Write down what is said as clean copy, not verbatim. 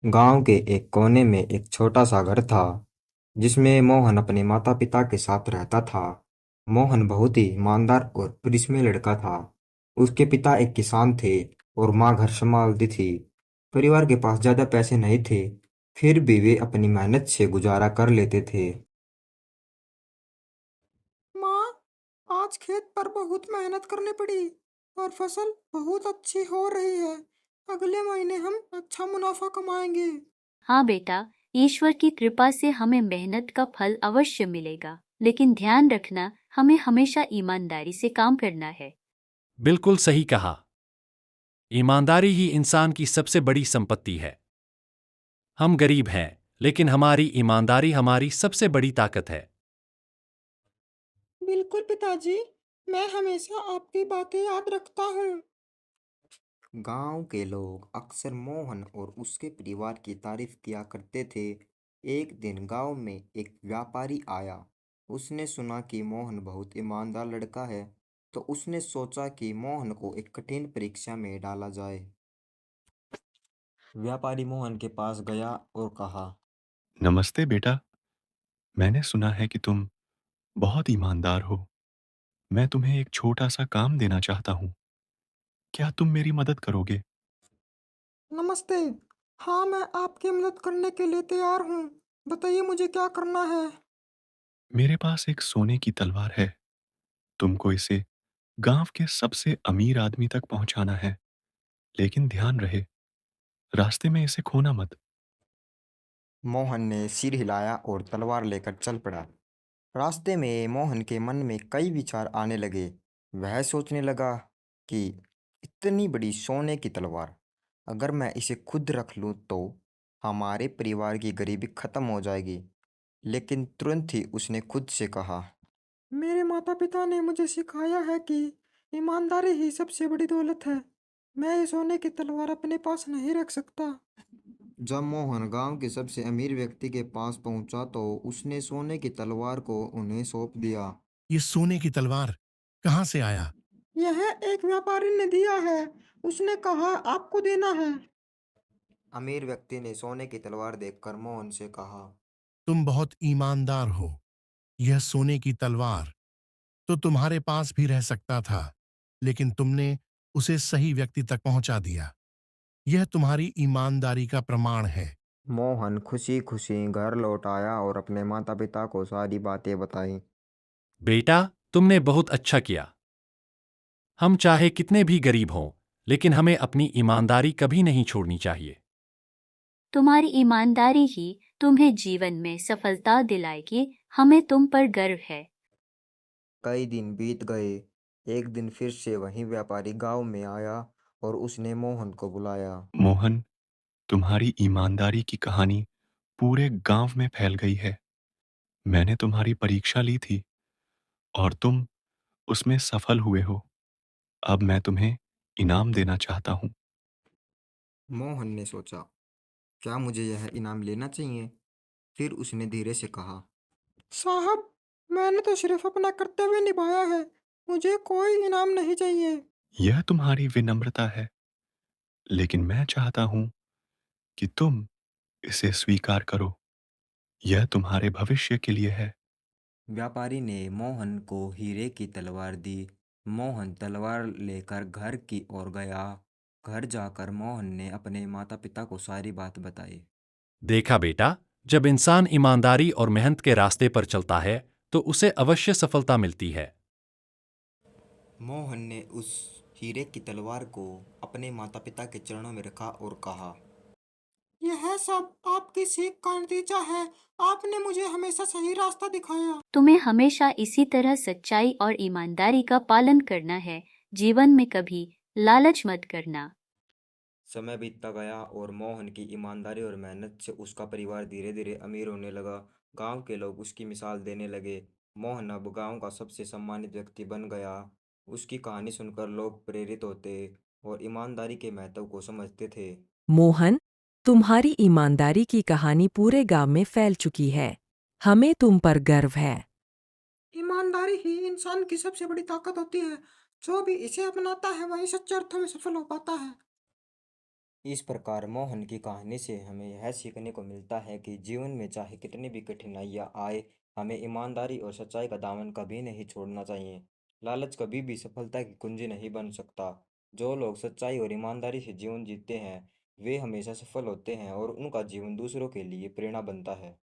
गांव के एक कोने में एक छोटा सा घर था जिसमें मोहन अपने माता पिता के साथ रहता था। मोहन बहुत ही ईमानदार और परिश्रमी लड़का था। उसके पिता एक किसान थे और माँ घर संभालती थी। परिवार के पास ज्यादा पैसे नहीं थे, फिर भी वे अपनी मेहनत से गुजारा कर लेते थे। माँ, आज खेत पर बहुत मेहनत करनी पड़ी और फसल बहुत अच्छी हो रही है। अगले महीने हम अच्छा मुनाफा कमाएंगे। हाँ बेटा, ईश्वर की कृपा से हमें मेहनत का फल अवश्य मिलेगा, लेकिन ध्यान रखना, हमें हमेशा ईमानदारी से काम करना है। बिल्कुल सही कहा। ईमानदारी ही इंसान की सबसे बड़ी संपत्ति है। हम गरीब हैं, लेकिन हमारी ईमानदारी हमारी सबसे बड़ी ताकत है। बिल्कुल पिताजी, मैं हमेशा आपकी बातें याद रखता हूँ। गांव के लोग अक्सर मोहन और उसके परिवार की तारीफ किया करते थे। एक दिन गांव में एक व्यापारी आया। उसने सुना कि मोहन बहुत ईमानदार लड़का है, तो उसने सोचा कि मोहन को एक कठिन परीक्षा में डाला जाए। व्यापारी मोहन के पास गया और कहा, नमस्ते बेटा। मैंने सुना है कि तुम बहुत ईमानदार हो। मैं तुम्हें एक छोटा सा काम देना चाहता हूँ। क्या तुम मेरी मदद करोगे? नमस्ते। हाँ, मैं आपकी मदद करने के लिए तैयार हूँ। बताइए मुझे क्या करना है। मेरे पास एक सोने की तलवार है। तुमको इसे गांव के सबसे अमीर आदमी तक पहुंचाना है। लेकिन ध्यान रहे, रास्ते में इसे खोना मत। मोहन ने सिर हिलाया और तलवार लेकर चल पड़ा। रास्ते में मोहन के मन में कई विचार आने लगे। वह सोचने लगा कि इतनी बड़ी सोने की तलवार, अगर मैं इसे खुद रख लूं तो हमारे परिवार की गरीबी खत्म हो जाएगी। लेकिन तुरंत ही उसने खुद से कहा, मेरे माता पिता ने मुझे सिखाया है कि ईमानदारी ही सबसे बड़ी दौलत है। मैं ये सोने की तलवार अपने पास नहीं रख सकता। जब मोहन गांव के सबसे अमीर व्यक्ति के पास पहुंचा तो उसने सोने की तलवार को उन्हें सौंप दिया। ये सोने की तलवार कहाँ से आया? यह एक व्यापारी ने दिया है। उसने कहा आपको देना है। अमीर व्यक्ति ने सोने की तलवार देखकर मोहन से कहा, तुम बहुत ईमानदार हो। यह सोने की तलवार तो तुम्हारे पास भी रह सकता था, लेकिन तुमने उसे सही व्यक्ति तक पहुंचा दिया। यह तुम्हारी ईमानदारी का प्रमाण है। मोहन खुशी खुशी घर लौट आया और अपने माता पिता को सारी बातें बताई। बेटा, तुमने बहुत अच्छा किया। हम चाहे कितने भी गरीब हों, लेकिन हमें अपनी ईमानदारी कभी नहीं छोड़नी चाहिए। तुम्हारी ईमानदारी ही तुम्हें जीवन में सफलता दिलाएगी। हमें तुम पर गर्व है। कई दिन बीत गए। एक दिन फिर से वही व्यापारी गांव में आया और उसने मोहन को बुलाया। मोहन, तुम्हारी ईमानदारी की कहानी पूरे गांव में फैल गई है। मैंने तुम्हारी परीक्षा ली थी और तुम उसमें सफल हुए हो। अब मैं तुम्हें इनाम देना चाहता हूँ। मोहन ने सोचा, क्या मुझे यह इनाम लेना चाहिए? फिर उसने धीरे से कहा, साहब, मैंने तो सिर्फ अपना कर्तव्य निभाया है। मुझे कोई इनाम नहीं चाहिए। यह तुम्हारी विनम्रता है, लेकिन मैं चाहता हूँ कि तुम इसे स्वीकार करो। यह तुम्हारे भविष्य के लिए है। व्यापारी ने मोहन को हीरे की तलवार दी। मोहन तलवार लेकर घर की ओर गया। घर जाकर मोहन ने अपने माता पिता को सारी बात बताई। देखा बेटा, जब इंसान ईमानदारी और मेहनत के रास्ते पर चलता है, तो उसे अवश्य सफलता मिलती है। मोहन ने उस हीरे की तलवार को अपने माता पिता के चरणों में रखा और कहा, यह सब आपकी सीख का नतीजा है। आपने मुझे हमेशा सही रास्ता दिखाया। तुम्हें हमेशा इसी तरह सच्चाई और ईमानदारी का पालन करना है। जीवन में कभी लालच मत करना। समय बीतता गया और मोहन की ईमानदारी और मेहनत से उसका परिवार धीरे धीरे अमीर होने लगा। गांव के लोग उसकी मिसाल देने लगे। मोहन अब गांव का सबसे सम्मानित व्यक्ति बन गया। उसकी कहानी सुनकर लोग प्रेरित होते और ईमानदारी के महत्व को समझते थे। मोहन, तुम्हारी ईमानदारी की कहानी पूरे गांव में फैल चुकी है। हमें तुम पर गर्व है। ईमानदारी ही इंसान की सबसे बड़ी ताकत होती है। जो भी इसे अपनाता है वही सच्चे अर्थों में सफल हो पाता है। इस प्रकार मोहन की कहानी से हमें यह सीखने को मिलता है कि जीवन में चाहे कितनी भी कठिनाइयाँ आए, हमें ईमानदारी और सच्चाई का दामन कभी नहीं छोड़ना चाहिए। लालच कभी भी सफलता की कुंजी नहीं बन सकता। जो लोग सच्चाई और ईमानदारी से जीवन जीते हैं, वे हमेशा सफल होते हैं और उनका जीवन दूसरों के लिए प्रेरणा बनता है।